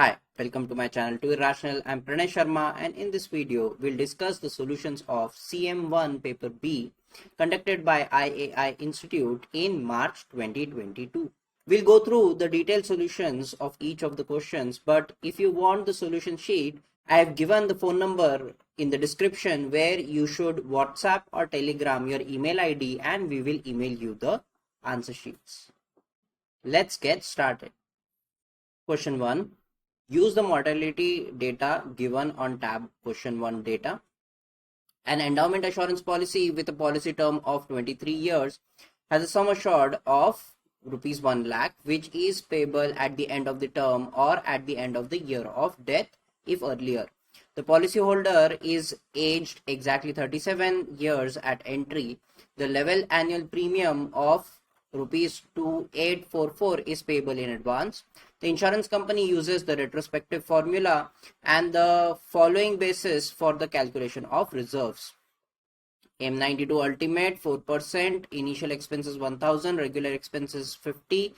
Hi, welcome to my channel Too Irrational. I'm Pranay Sharma, and in this video we'll discuss the solutions of CM1 paper B conducted by IAI Institute in March 2022. We'll go through the detailed solutions of each of the questions, but if you want the solution sheet, I have given the phone number in the description where you should WhatsApp or Telegram your email ID and we will email you the answer sheets. Let's get started. Question 1. Use the mortality data given on tab question 1 data. An endowment assurance policy with a policy term of 23 years has a sum assured of rupees 1 lakh, which is payable at the end of the term or at the end of the year of death if earlier. The policyholder is aged exactly 37 years at entry. The level annual premium of rupees 2844 is payable in advance. The insurance company uses the retrospective formula and the following basis for the calculation of reserves. M92 ultimate 4%, initial expenses 1000, regular expenses 50,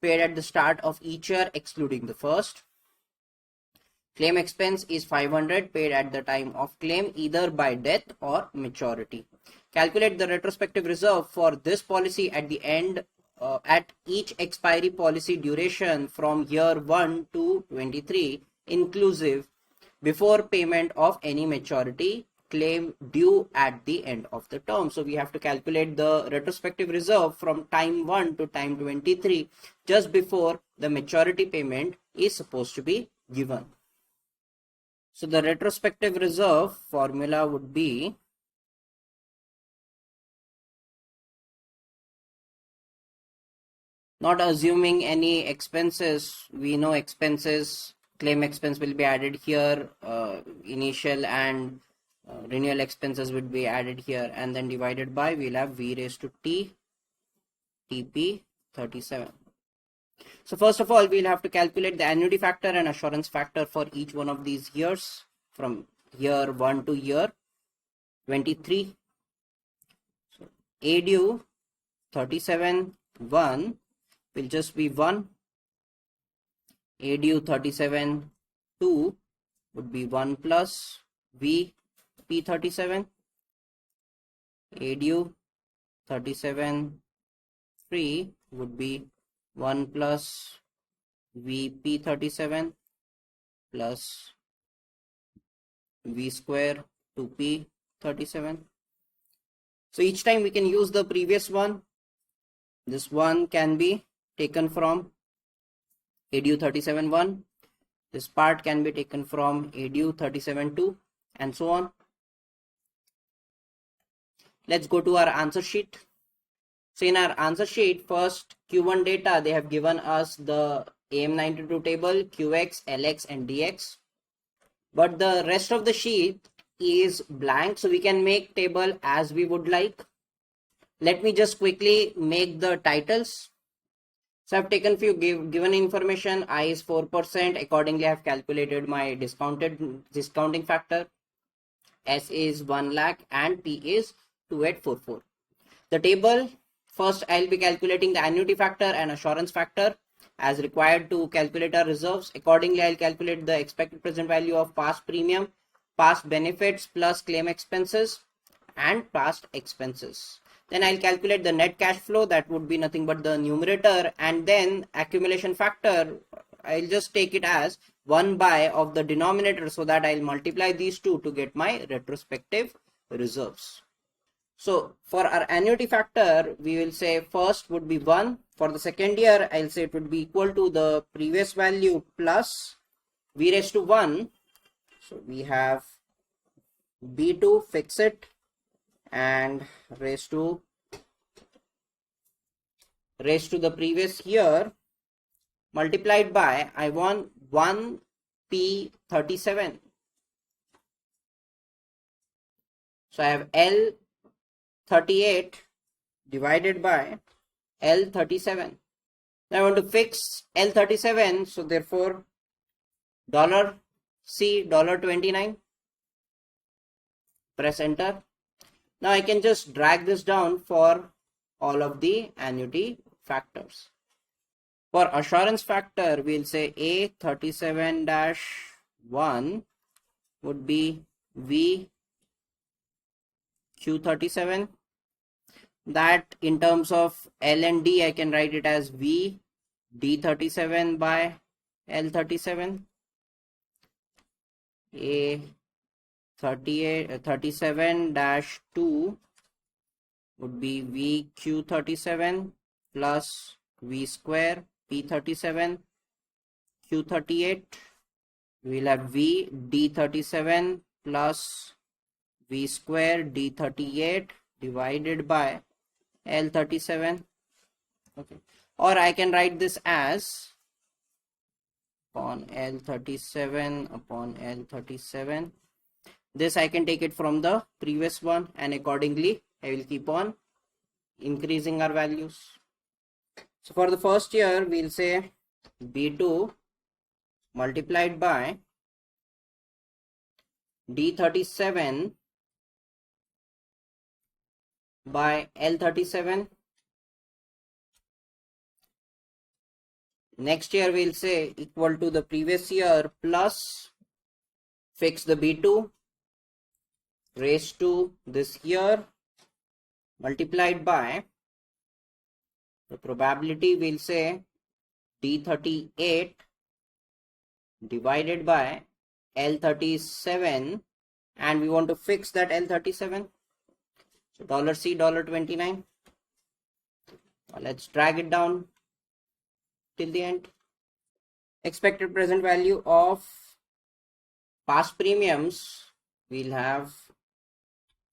paid at the start of each year excluding the first. Claim expense is 500, paid at the time of claim either by death or maturity. Calculate the retrospective reserve for this policy at the end at each expiry policy duration from year 1 to 23 inclusive before payment of any maturity claim due at the end of the term. So we have to calculate the retrospective reserve from time 1 to time 23 just before the maturity payment is supposed to be given. So the retrospective reserve formula would be not assuming any expenses. We know expenses, claim expense will be added here, initial and renewal expenses would be added here, and then divided by, we'll have V raised to T, TP 37. So first of all, we'll have to calculate the annuity factor and assurance factor for each one of these years from year 1 to year 23. So ADU 37.1 will just be 1. ADU 37.2 would be 1 plus VP37. ADU 37.3 would be 1 plus VP37 plus V square 2P37. So each time we can use the previous one. This one can be taken from ADU 37.1. This part can be taken from ADU 37.2 and so on. Let's go to our answer sheet. So in our answer sheet, first Q1 data, they have given us the AM92 table, QX, LX and DX. But the rest of the sheet is blank, so we can make table as we would like. Let me just quickly make the titles. So I've taken few given information. I is 4%. Accordingly, I have calculated my discounting factor. S is 1 lakh and P is 2844. The table, first I'll be calculating the annuity factor and assurance factor as required to calculate our reserves. Accordingly, I'll calculate the expected present value of past premium, past benefits plus claim expenses and past expenses. Then I'll calculate the net cash flow, that would be nothing but the numerator, and then accumulation factor, I'll just take it as 1 by of the denominator so that I'll multiply these two to get my retrospective reserves. So for our annuity factor, we will say first would be 1. For the second year, I'll say it would be equal to the previous value plus V raised to 1. So we have B2, fix it, and raised to the previous year multiplied by, I want 1P37. So I have L38 divided by L37. Now I want to fix L37, so therefore $C $29. Press enter. Now I can just drag this down for all of the annuity factors. For assurance factor, we'll say A37-1 would be VQ37. That in terms of L and D, I can write it as VD37 by L37. A37-2 would be VQ37 plus V square P37 Q38. We'll have V D37 plus V square D38 divided by L37. Okay, or I can write this as upon L37 upon L37. This I can take it from the previous one, and accordingly I will keep on increasing our values. So for the first year, we'll say B2 multiplied by D37 by L37. Next year we'll say equal to the previous year plus fix the B2 raised to this year multiplied by the probability, we'll say D38 divided by L37, and we want to fix that L37. So $C $29. Let's drag it down till the end. Expected present value of past premiums, we'll have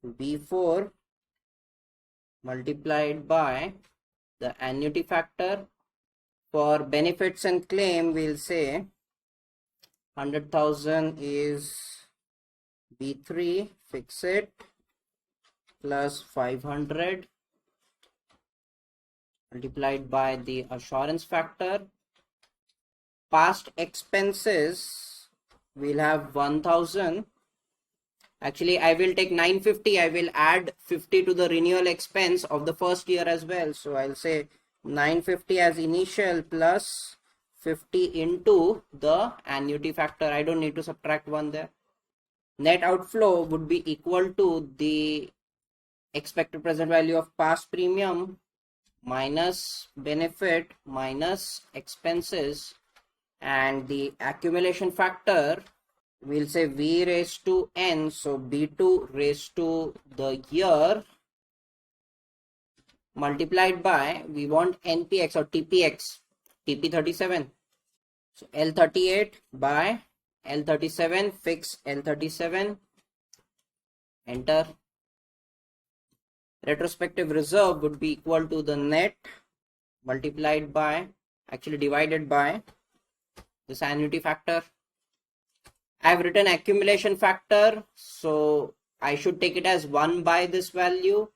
B4 multiplied by the annuity factor. For benefits and claim, we'll say 100,000 is B3, fix it, plus 500 multiplied by the assurance factor. Past expenses, we'll have 1000. Actually, I will take 950. I will add 50 to the renewal expense of the first year as well. So I'll say 950 as initial plus 50 into the annuity factor. I don't need to subtract 1 there. Net outflow would be equal to the expected present value of past premium minus benefit minus expenses, and the accumulation factor, we'll say V raised to N, so B2 raised to the year multiplied by, we want NPX or TPX, TP37. So L38 by L37, fix L37, enter. Retrospective reserve would be equal to the net multiplied by, actually divided by this annuity factor. I have written accumulation factor, so I should take it as 1 by this value.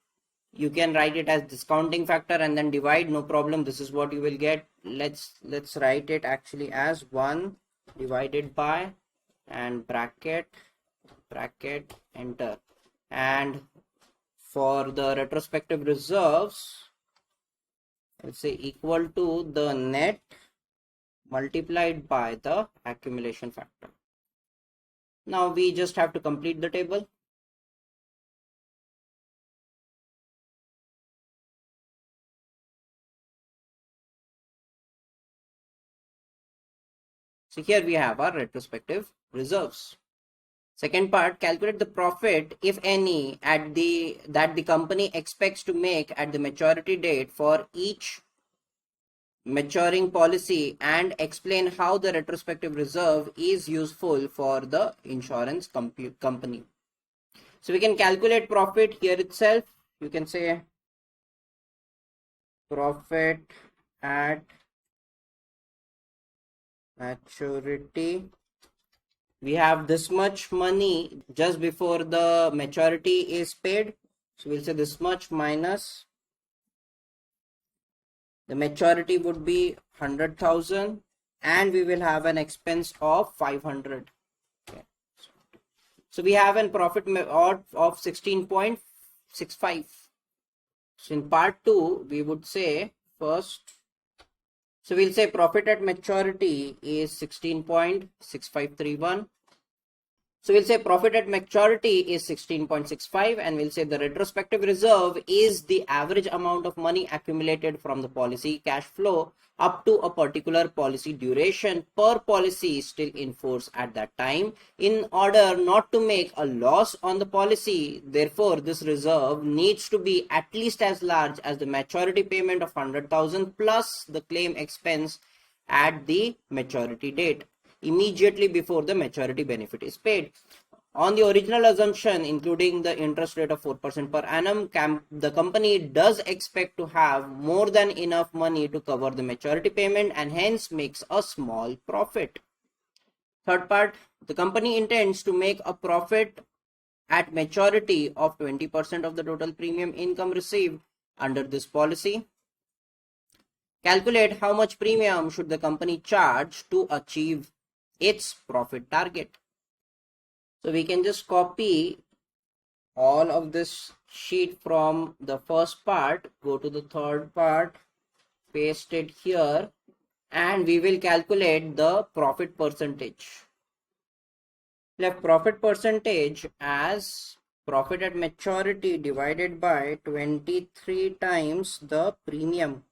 You can write it as discounting factor and then divide, no problem. This is what you will get. Let's write it actually as 1 divided by and bracket, enter. And for the retrospective reserves, let's say equal to the net multiplied by the accumulation factor. Now we just have to complete the table. So here we have our retrospective reserves. Second part, calculate the profit, if any, that the company expects to make at the maturity date for each maturing policy, and explain how the retrospective reserve is useful for the insurance company. So we can calculate profit here itself. You can say profit at maturity. We have this much money just before the maturity is paid. So we'll say this much minus the maturity would be 100,000, and we will have an expense of 500. Okay. So we have a profit of 16.65. So in part 2, we would say first So we'll say profit at maturity is 16.6531. So we'll say profit at maturity is 16.65, and we'll say the retrospective reserve is the average amount of money accumulated from the policy cash flow up to a particular policy duration per policy still in force at that time, in order not to make a loss on the policy. Therefore, this reserve needs to be at least as large as the maturity payment of 100,000 plus the claim expense at the maturity date, immediately before the maturity benefit is paid. On the original assumption, including the interest rate of 4% per annum, the company does expect to have more than enough money to cover the maturity payment and hence makes a small profit. Third part, the company intends to make a profit at maturity of 20% of the total premium income received under this policy. Calculate how much premium should the company charge to achieve its profit target. So we can just copy all of this sheet from the first part, go to the third part, paste it here, and we will calculate the profit percentage. Left profit percentage as profit at maturity divided by 23 times the premium.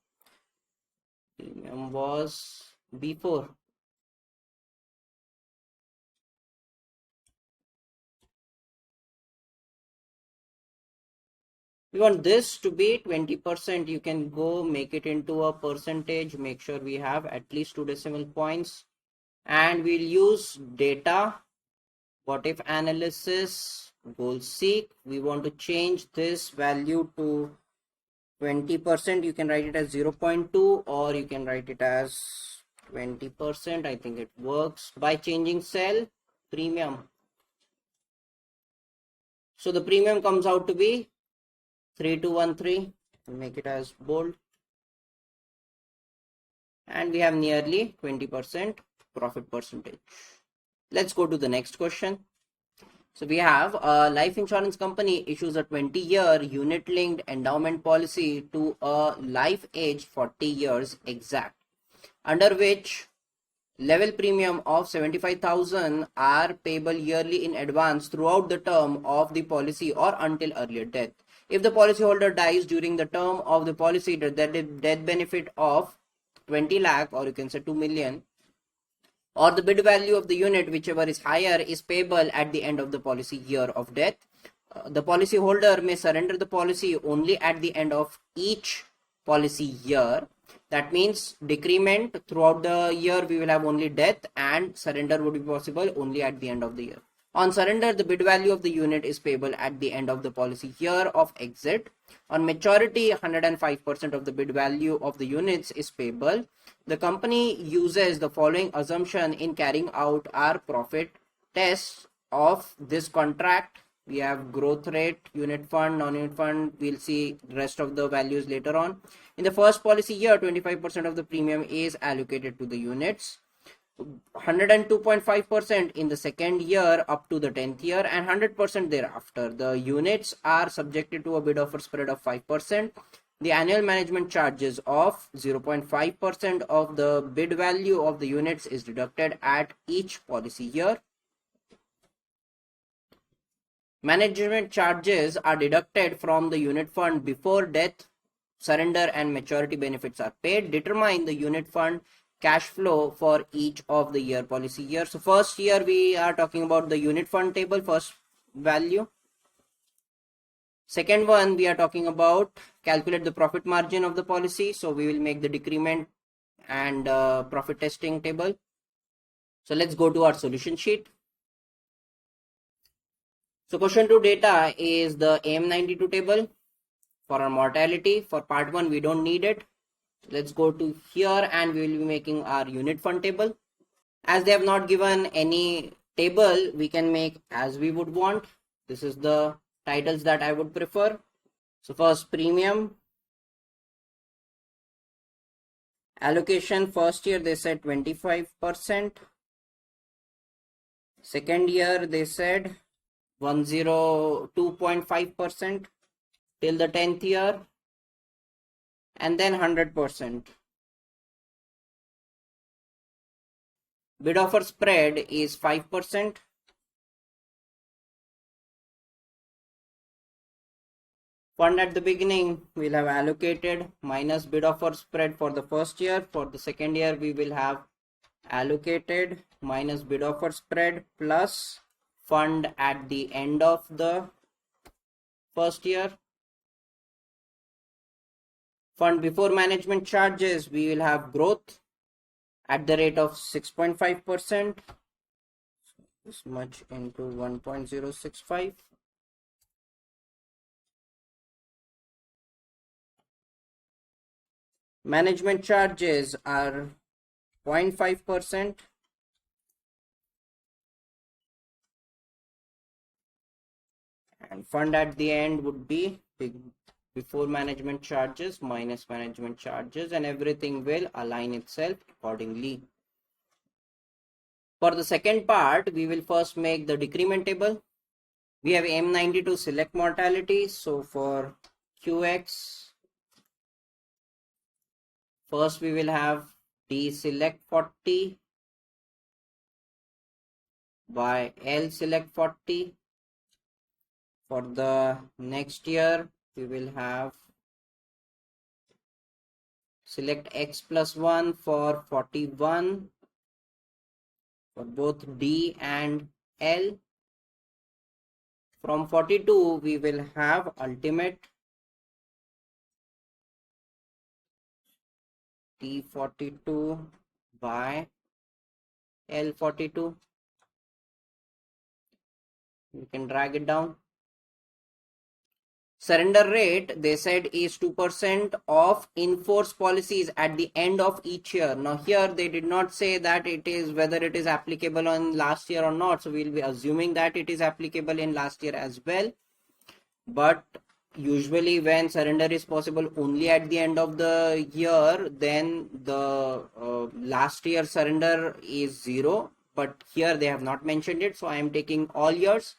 Premium was before. We want this to be 20%. You can go make it into a percentage. Make sure we have at least 2 decimal points. And we'll use data, what if analysis, goal seek. We want to change this value to 20%. You can write it as 0.2 or you can write it as 20%. I think it works by changing cell premium. So the premium comes out to be 3213. I'll make it as bold. And we have nearly 20% profit percentage. Let's go to the next question. So we have a life insurance company issues a 20-year unit-linked endowment policy to a life age 40 years exact, under which level premium of 75,000 are payable yearly in advance throughout the term of the policy or until earlier death. If the policyholder dies during the term of the policy, the death benefit of 20 lakh, or you can say 2 million, or the bid value of the unit, whichever is higher, is payable at the end of the policy year of death. The policyholder may surrender the policy only at the end of each policy year. That means decrement throughout the year we will have only death, and surrender would be possible only at the end of the year. On surrender, the bid value of the unit is payable at the end of the policy year of exit. On maturity, 105% of the bid value of the units is payable. The company uses the following assumption in carrying out our profit test of this contract. We have growth rate, unit fund, non-unit fund. We'll see the rest of the values later on. In the first policy year, 25% of the premium is allocated to the units. 102.5% in the second year up to the 10th year, and 100% thereafter. The units are subjected to a bid offer spread of 5%. The annual management charges of 0.5% of the bid value of the units is deducted at each policy year. Management charges are deducted from the unit fund before death, surrender, and maturity benefits are paid. Determine the unit fund cash flow for each of the year policy year. So first year we are talking about the unit fund table, first value. Second one, we are talking about calculate the profit margin of the policy. So we will make the decrement and profit testing table. So let's go to our solution sheet. So question 2 data is the AM92 table for our mortality. For part 1 we don't need it. Let's go to here and we will be making our unit fund table. As they have not given any table, we can make as we would want. This is the titles that I would prefer. So first, premium allocation. First year they said 25%. Second year they said 102.5% till the 10th year, and then 100%. Bid offer spread is 5%. Fund at the beginning we'll have allocated minus bid offer spread for the first year. For the second year we will have allocated minus bid offer spread plus fund at the end of the first year. Fund before management charges, we will have growth at the rate of 6.5%. This much into 1.065. Management charges are 0.5%. And fund at the end would be before management charges minus management charges, and everything will align itself accordingly. For the second part, we will first make the decrement table. We have M90 to select mortality. So for QX, first we will have D select 40 by L select 40. For the next year, we will have select X plus 1 for 41 for both D and L. From 42, we will have ultimate T42 by L42. You can drag it down. Surrender rate, they said, is 2% of in-force policies at the end of each year. Now here they did not say that it is whether it is applicable on last year or not. So we'll be assuming that it is applicable in last year as well. But usually when surrender is possible only at the end of the year, then the last year surrender is 0. But here they have not mentioned it. So I am taking all years.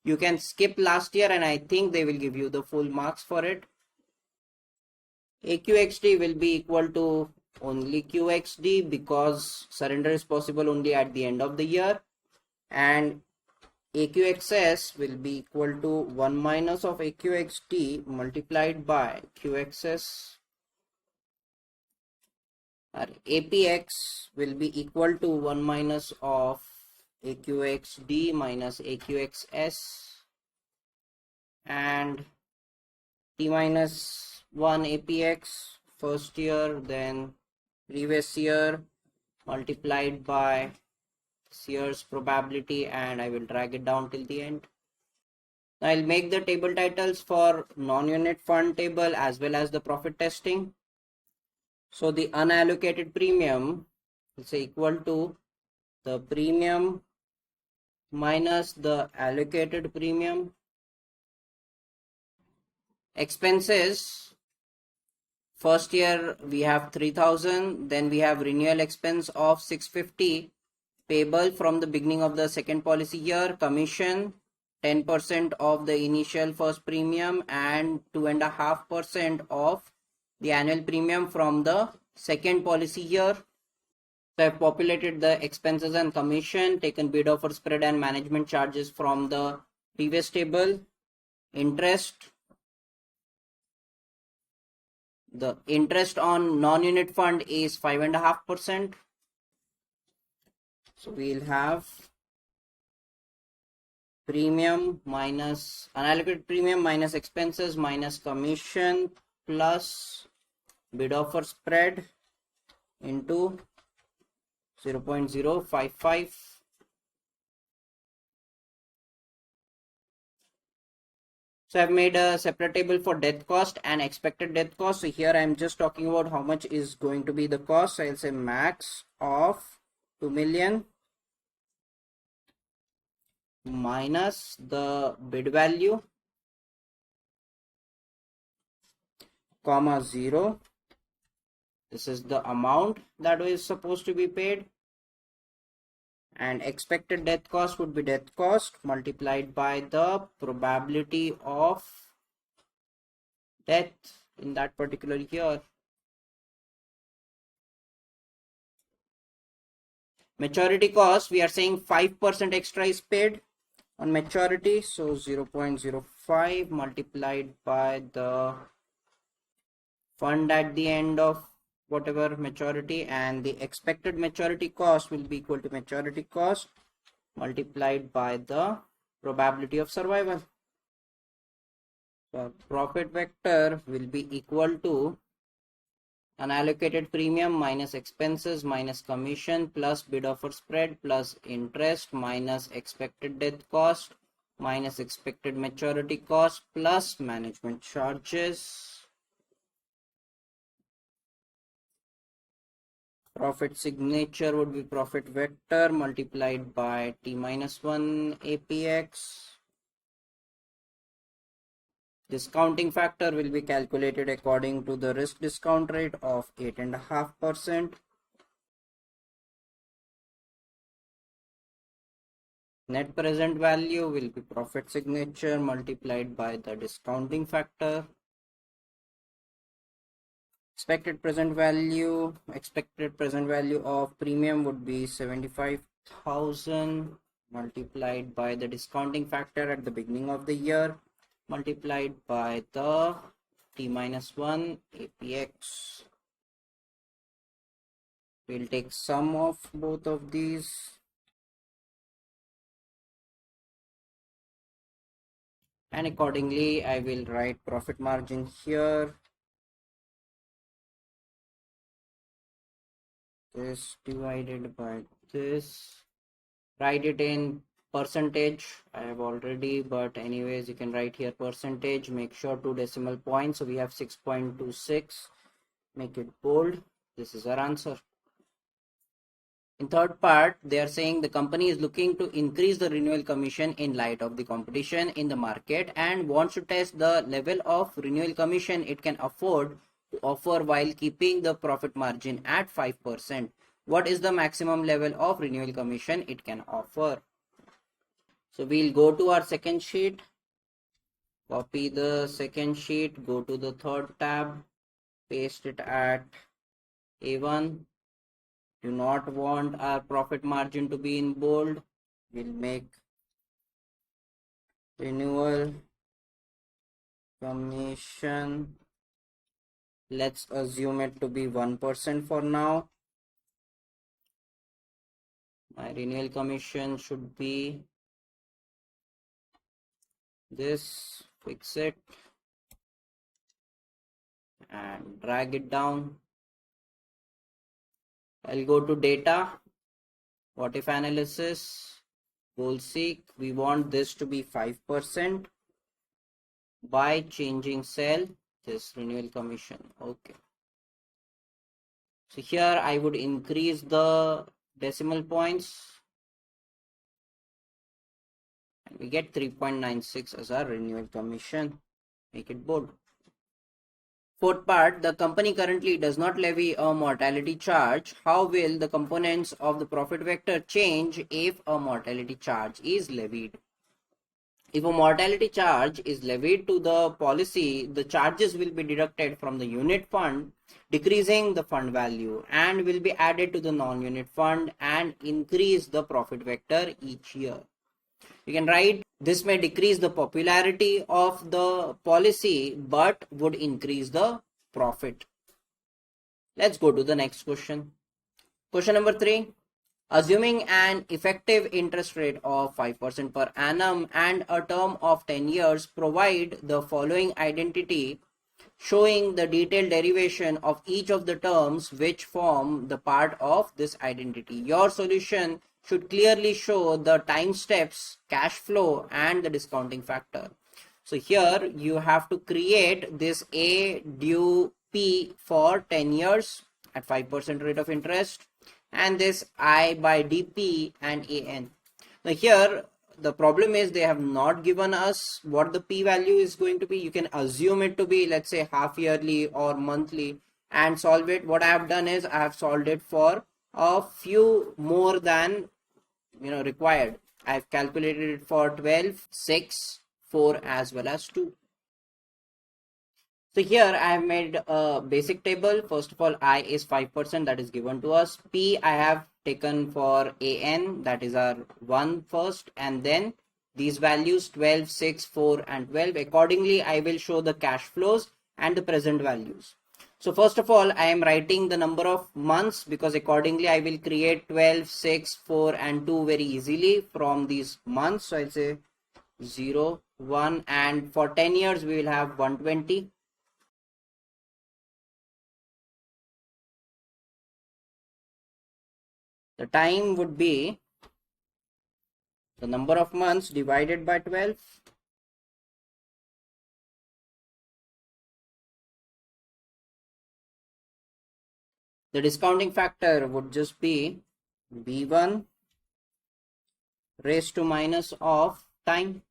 You can skip last year and I think they will give you the full marks for it. AQXD will be equal to only QXD because surrender is possible only at the end of the year, and AQXS will be equal to 1 minus of AQXD multiplied by QXS. Or APX will be equal to 1 minus of AQXD minus AQXS, and T minus 1 APX first year, then previous year multiplied by this year's probability, and I will drag it down till the end. Now I'll make the table titles for non-unit fund table as well as the profit testing. So the unallocated premium is equal to the premium minus the allocated premium. Expenses, first year we have 3000, then we have renewal expense of 650 payable from the beginning of the second policy year, commission 10% of the initial first premium and 2.5% of the annual premium from the second policy year. So I've populated the expenses and commission, taken bid offer spread and management charges from the previous table. Interest, the interest on non-unit fund is 5.5%. So we'll have premium minus unallocated premium minus expenses minus commission plus bid offer spread into 0.055. So I've made a separate table for death cost and expected death cost. So here I'm just talking about how much is going to be the cost. So I'll say max of 2 million minus the bid value, comma 0. This is the amount that is supposed to be paid, and expected death cost would be death cost multiplied by the probability of death in that particular year. Maturity cost, we are saying 5% extra is paid on maturity, so 0.05 multiplied by the fund at the end of whatever maturity, and the expected maturity cost will be equal to maturity cost multiplied by the probability of survival. So profit vector will be equal to unallocated premium minus expenses minus commission plus bid offer spread plus interest minus expected death cost minus expected maturity cost plus management charges. Profit signature would be profit vector multiplied by T minus 1 APX. Discounting factor will be calculated according to the risk discount rate of 8.5%. Net present value will be profit signature multiplied by the discounting factor. Expected present value of premium would be 75,000 multiplied by the discounting factor at the beginning of the year multiplied by the T minus 1 APX. We'll take sum of both of these. And accordingly, I will write profit margin here. This divided by this. Write it in percentage. I have already, but anyways, you can write here percentage. Make sure 2 decimal points. So we have 6.26. Make it bold. This is our answer. In third part, they are saying the company is looking to increase the renewal commission in light of the competition in the market and wants to test the level of renewal commission it can afford to offer while keeping the profit margin at 5%. What is the maximum level of renewal commission it can offer? So we'll go to our second sheet, copy the second sheet, go to the third tab, paste it at A1. Do not want our profit margin to be in bold. We'll make renewal commission. Let's assume it to be 1% for now. My renewal commission should be this. Fix it and drag it down. I'll go to data, what if analysis, goal seek. We want this to be 5% by changing cell, this renewal commission. Okay. So here I would increase the decimal points and we get 3.96 as our renewal commission. Make it bold. Fourth part, the company currently does not levy a mortality charge. How will the components of the profit vector change if a mortality charge is levied? If a mortality charge is levied to the policy, the charges will be deducted from the unit fund, decreasing the fund value, and will be added to the non-unit fund and increase the profit vector each year. You can write this may decrease the popularity of the policy but would increase the profit. Let's go to the next question. Question number 3. Assuming an effective interest rate of 5% per annum and a term of 10 years, provide the following identity showing the detailed derivation of each of the terms which form the part of this identity. Your solution should clearly show the time steps, cash flow, and the discounting factor. So here you have to create this A due P for 10 years at 5% rate of interest and this I by DP and AN. Now here the problem is they have not given us what the P value is going to be. You can assume it to be, let's say, half yearly or monthly and solve it. What I have done is I have solved it for a few more than required. I have calculated it for 12, 6, 4 as well as 2. So here I have made a basic table. First of all, I is 5%, that is given to us. P I have taken for AN, that is our 1 first, and then these values 12, 6, 4 and 12. Accordingly, I will show the cash flows and the present values. So first of all, I am writing the number of months because accordingly I will create 12, 6, 4 and 2 very easily from these months. So I'll say 0, 1, and for 10 years we will have 120. The time would be the number of months divided by 12. The discounting factor would just be B1 raised to minus of time.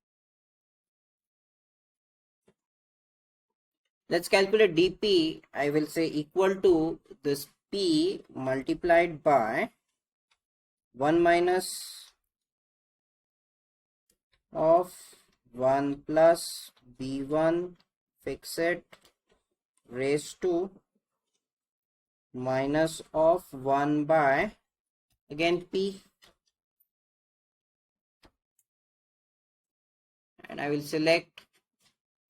Let's calculate dP. I will say equal to this P multiplied by 1 minus of 1 plus B1 fixed raised to minus of 1 by again P, and I will select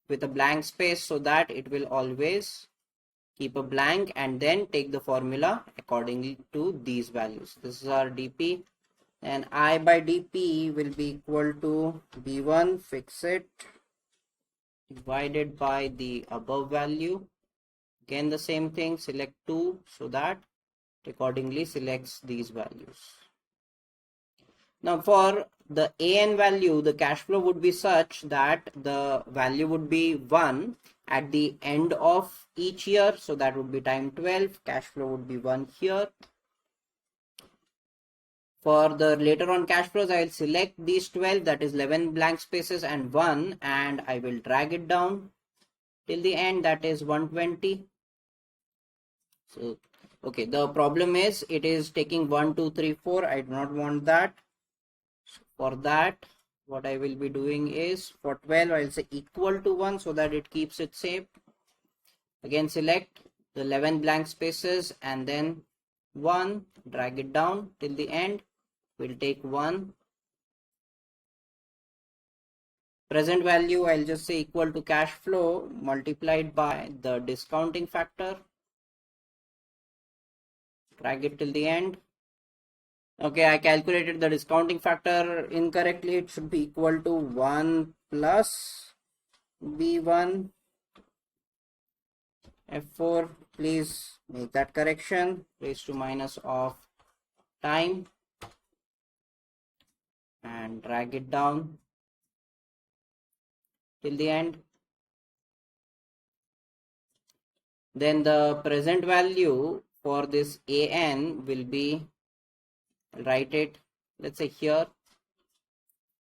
with a blank space so that it will always keep a blank and then take the formula accordingly to these values. This is our dP, and I by dP will be equal to B1 fixed divided by the above value. Again the same thing, select 2 so that it accordingly selects these values. Now for the AN value, the cash flow would be such that the value would be 1 at the end of each year, so that would be time 12. Cash flow would be 1 here. For the later on cash flows, I will select these 12, that is 11 blank spaces and 1, and I will drag it down till the end, that is 120. So okay, the problem is it is taking 1, 2, 3, 4. I do not want that. So for that, what I will be doing is for 12 I will say equal to 1 so that it keeps it safe. Again select the 11 blank spaces and then 1, drag it down till the end. We'll take 1. Present value I'll just say equal to cash flow multiplied by the discounting factor. Drag it till the end. Okay, I calculated the discounting factor incorrectly. It should be equal to 1 plus B1 F4. Please make that correction. Raised to minus of time and drag it down till the end. Then the present value for this AN will be, I'll write it, let's say here,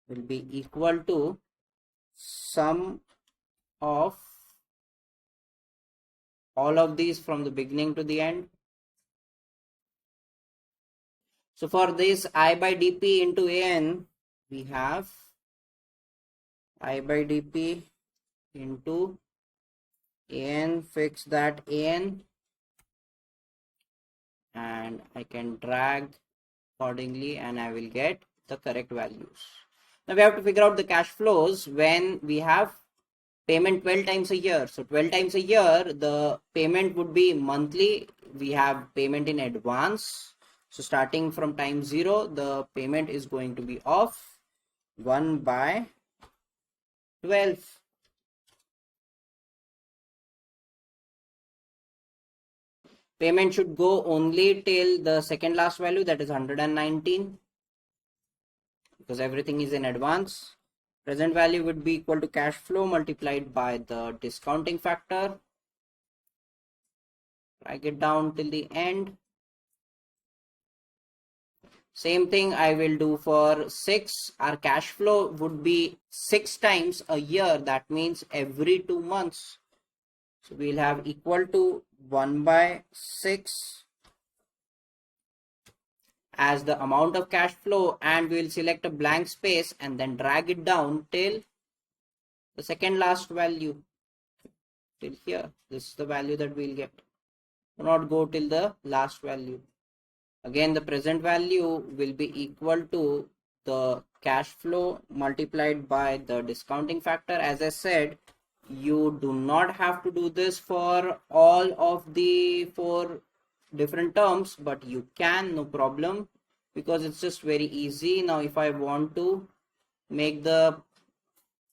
will be equal to sum of all of these from the beginning to the end. So for this I by dP into AN, we have I by dP into AN, fix that AN, and I can drag accordingly and I will get the correct values. Now we have to figure out the cash flows when we have payment 12 times a year. So 12 times a year, the payment would be monthly. We have payment in advance. So starting from time 0, the payment is going to be of 1 by 12. Payment should go only till the second last value, that is 119, because everything is in advance. Present value would be equal to cash flow multiplied by the discounting factor. Drag it down till the end. Same thing I will do for 6. Our cash flow would be 6 times a year. That means every 2 months. So we'll have equal to 1 by 6 as the amount of cash flow, and we will select a blank space and then drag it down till the second last value, till here. This is the value that we'll get. Do not go till the last value. Again, the present value will be equal to the cash flow multiplied by the discounting factor. As I said, you do not have to do this for all of the 4 different terms, but you can, no problem, because it's just very easy. Now, if I want to make the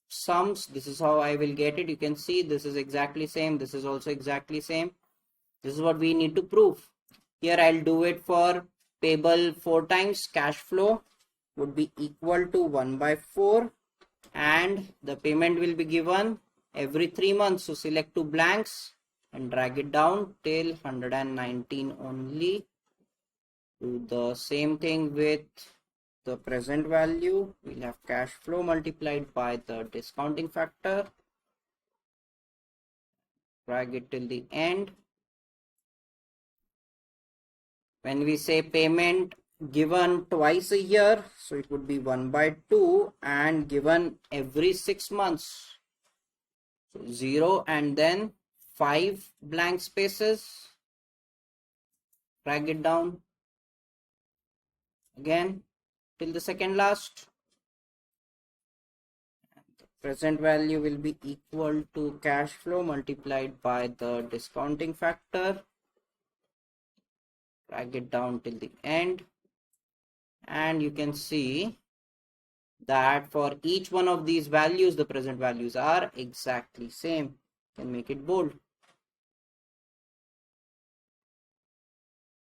sums, this is how I will get it. You can see this is exactly same. This is also exactly same. This is what we need to prove. Here I'll do it for payable 4 times. Cash flow would be equal to 1 by 4 and the payment will be given every 3 months. So select 2 blanks and drag it down till 119 only. Do the same thing with the present value. We'll have cash flow multiplied by the discounting factor. Drag it till the end. When we say payment given twice a year, so it would be 1 by 2 and given every 6 months. So 0 and then 5 blank spaces. Drag it down again till the second last. The present value will be equal to cash flow multiplied by the discounting factor. Drag it down till the end. And you can see that for each one of these values, the present values are exactly same. You can make it bold.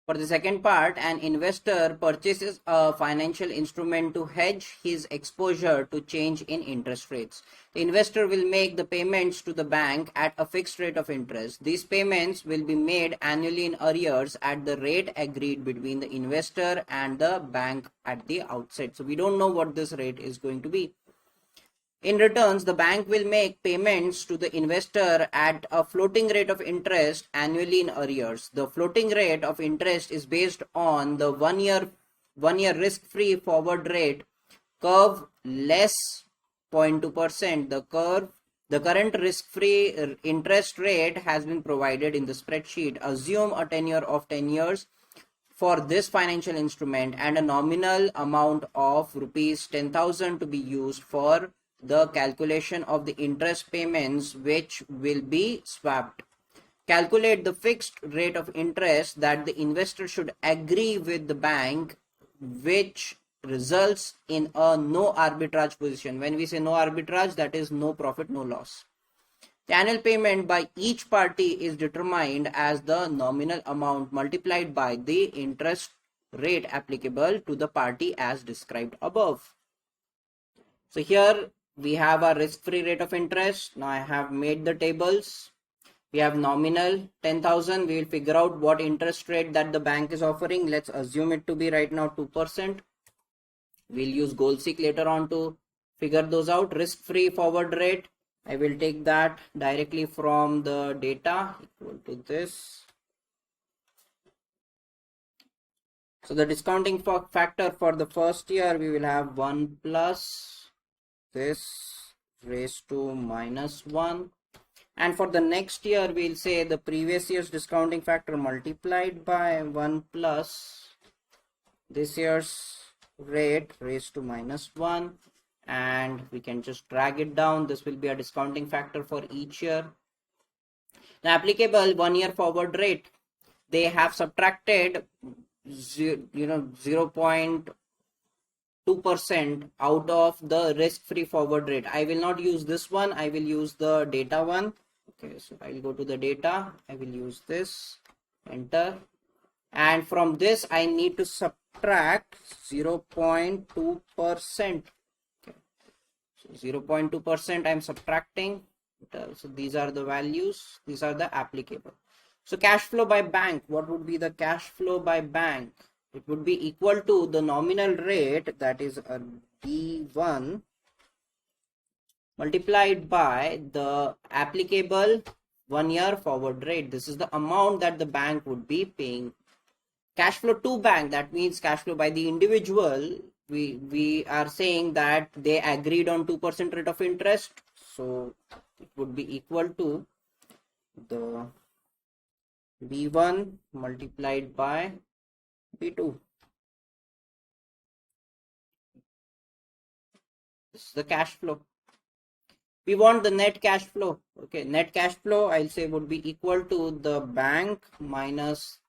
For the second part, an investor purchases a financial instrument to hedge his exposure to change in interest rates. The investor will make the payments to the bank at a fixed rate of interest. These payments will be made annually in arrears at the rate agreed between the investor and the bank at the outset. So we don't know what this rate is going to be. In returns, the bank will make payments to the investor at a floating rate of interest annually in arrears. The floating rate of interest is based on the one year risk-free forward rate curve less 0.2%. The current risk-free interest rate has been provided in the spreadsheet. Assume a tenure of 10 years for this financial instrument and a nominal amount of rupees 10,000 to be used for the calculation of the interest payments which will be swapped. Calculate the fixed rate of interest that the investor should agree with the bank, which results in a no arbitrage position. When we say no arbitrage, that is no profit, no loss. The annual payment by each party is determined as the nominal amount multiplied by the interest rate applicable to the party as described above. So here we have a risk-free rate of interest. Now I have made the tables. We have nominal 10,000. We will figure out what interest rate that the bank is offering. Let's assume it to be right now 2%. We'll use goal-seek later on to figure those out. Risk-free forward rate, I will take that directly from the data equal to this. So the discounting factor for the first year, we will have 1 plus this raised to minus 1, and for the next year we'll say the previous year's discounting factor multiplied by 1 plus this year's rate raised to minus 1, and we can just drag it down. This will be a discounting factor for each year. The applicable 1 year forward rate, they have subtracted 0.2% out of the risk-free forward rate. I will not use this one. I will use the data one. Okay, so I'll go to the data. I will use this. Enter. And from this, I need to subtract 0.2%. Okay. So 0.2% I'm subtracting. So these are the values. These are the applicable. So cash flow by bank. What would be the cash flow by bank? It would be equal to the nominal rate, that is a D1, multiplied by the applicable 1 year forward rate. This is the amount that the bank would be paying. Cash flow to bank, that means cash flow by the individual. We are saying that they agreed on 2% rate of interest. So it would be equal to the B1 multiplied by B2. This is the cash flow. We want the net cash flow. Okay, net cash flow I'll say would be equal to the bank minus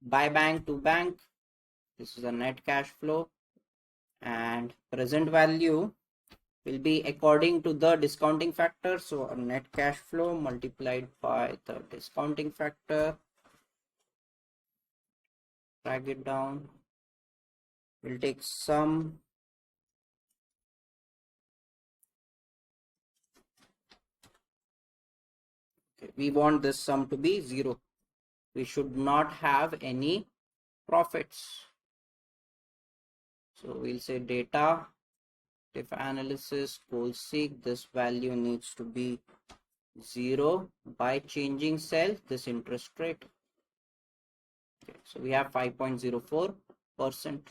by bank to bank. This is the net cash flow, and present value will be according to the discounting factor. So a net cash flow multiplied by the discounting factor. Drag it down. We'll take sum. Okay, we want this sum to be 0. We should not have any profits. So we'll say data, if analysis, goal seek, this value needs to be 0 by changing cell this interest rate. Okay, so we have 5.04%.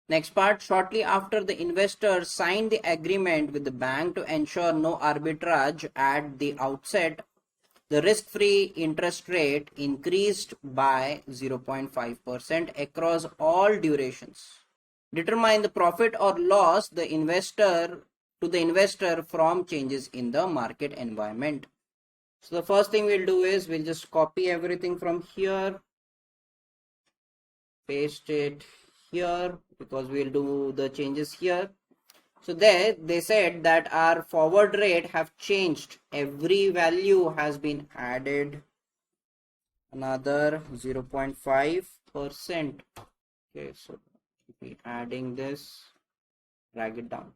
Next part, shortly after the investor signed the agreement with the bank to ensure no arbitrage at the outset, the risk-free interest rate increased by 0.5% across all durations. Determine the profit or loss to the investor from changes in the market environment. So the first thing we'll do is we'll just copy everything from here, paste it here, because we'll do the changes here. So there they said that our forward rate have changed. Every value has been added another 0.5%. Okay, so be adding this, drag it down.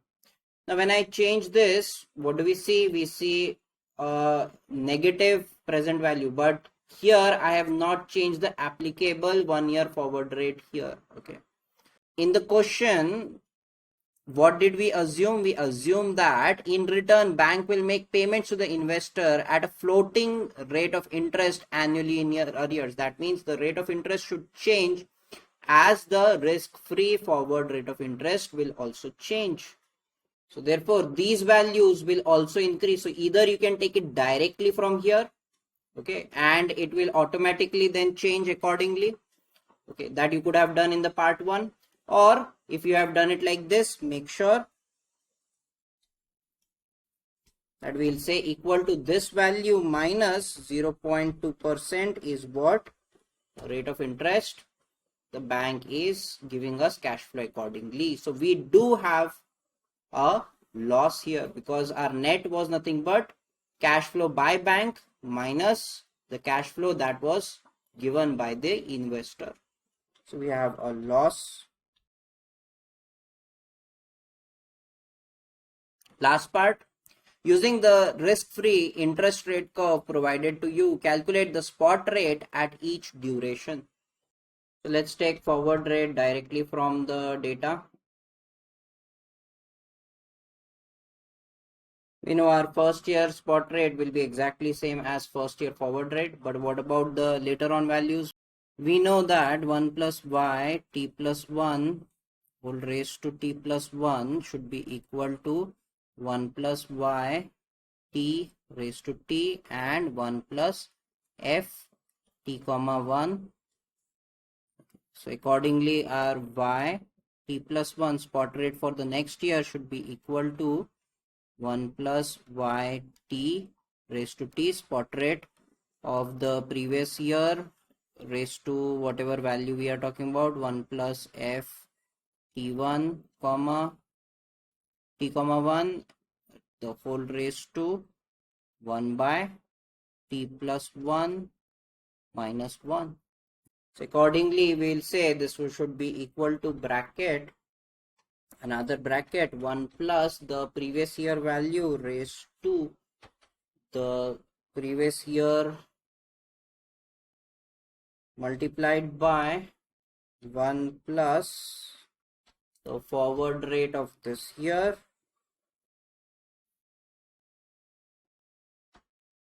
Now when I change this, what do we see? We see a negative present value, but here I have not changed the applicable 1 year forward rate here. Okay, in the question, what did we assume? We assume that in return bank will make payments to the investor at a floating rate of interest annually in arrears. That means the rate of interest should change as the risk-free forward rate of interest will also change. So therefore these values will also increase. So either you can take it directly from here, okay, and it will automatically then change accordingly. Okay, that you could have done in the part 1, or if you have done it like this, make sure that we'll say equal to this value minus 0.2% is what rate of interest the bank is giving us cash flow accordingly. So we do have a loss here because our net was nothing but cash flow by bank minus the cash flow that was given by the investor. So we have a loss. Last part, using the risk-free interest rate curve provided to you, calculate the spot rate at each duration. So let's take forward rate directly from the data. We know our first year spot rate will be exactly same as first year forward rate, but what about the later on values? We know that 1 plus y t plus 1 whole raised to t plus 1 should be equal to 1 plus y t raised to t and 1 plus f t comma 1. So accordingly our y t plus 1 spot rate for the next year should be equal to 1 plus y t raised to t spot rate of the previous year raised to whatever value we are talking about, 1 plus f t1 comma t comma 1 the whole raised to 1 by t plus 1 minus 1. So accordingly we'll say this should be equal to bracket, another bracket, 1 plus the previous year value raised to the previous year multiplied by 1 plus the forward rate of this year,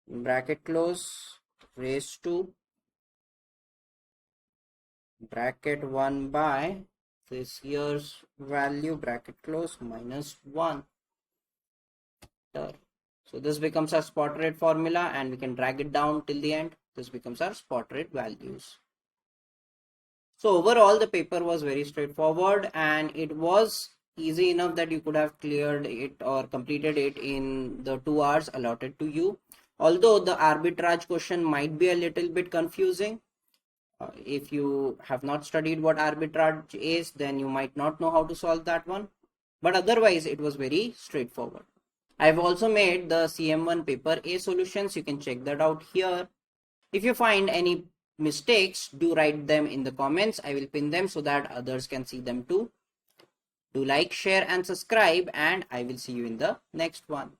bracket close, raised to bracket 1 by this year's value, bracket close, minus 1. So this becomes our spot rate formula and we can drag it down till the end. This becomes our spot rate values. So overall the paper was very straightforward and it was easy enough that you could have cleared it or completed it in the 2 hours allotted to you. Although the arbitrage question might be a little bit confusing. If you have not studied what arbitrage is, then you might not know how to solve that one. But otherwise it was very straightforward. I've also made the CM1 paper A solutions. You can check that out here. If you find any mistakes, do write them in the comments. I will pin them so that others can see them too. Do like, share and subscribe, and I will see you in the next one.